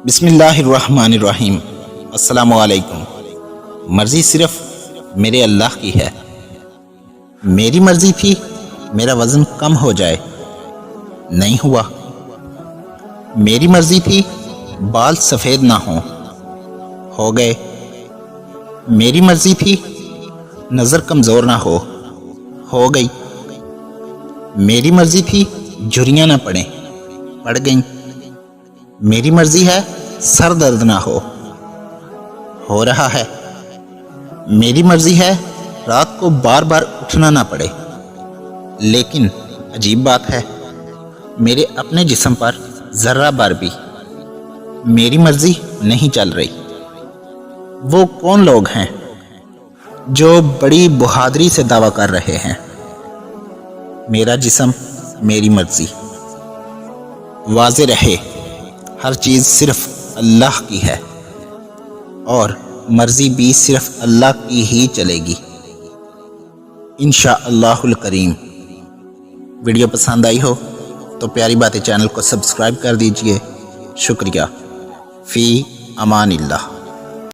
بسم اللہ الرحمن الرحیم۔ السلام علیکم۔ مرضی صرف میرے اللہ کی ہے۔ میری مرضی تھی میرا وزن کم ہو جائے، نہیں ہوا۔ میری مرضی تھی بال سفید نہ ہوں، ہو گئے۔ میری مرضی تھی نظر کمزور نہ ہو گئی۔ میری مرضی تھی جھریاں نہ پڑیں، پڑ گئیں۔ میری مرضی ہے سر درد نہ ہو رہا ہے۔ میری مرضی ہے رات کو بار بار اٹھنا نہ پڑے، لیکن عجیب بات ہے میرے اپنے جسم پر ذرہ بار بھی میری مرضی نہیں چل رہی۔ وہ کون لوگ ہیں جو بڑی بہادری سے دعویٰ کر رہے ہیں میرا جسم میری مرضی؟ واضح رہے ہر چیز صرف اللہ کی ہے اور مرضی بھی صرف اللہ کی ہی چلے گی انشاءاللہ الکریم۔ ویڈیو پسند آئی ہو تو پیاری باتیں چینل کو سبسکرائب کر دیجئے۔ شکریہ۔ فی امان اللہ۔